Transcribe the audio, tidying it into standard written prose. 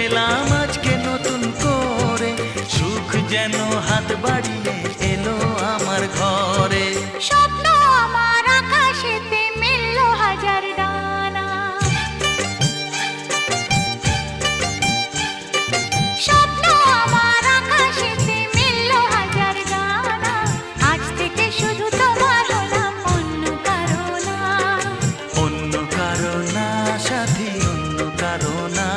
পেলাম আজকে নতুন করে, সুখ যেন হাত বাড়িয়ে এলো আমার ঘরে। স্বপ্ন আমার আকাশেতে মেলল হাজার ডানা, স্বপ্ন আমার আকাশেতে মেলল হাজার ডানা। আজ থেকে শুধু তোমার হলাম, অন্য কারো না। অন্য কারো না সাথী, অন্য কারো না।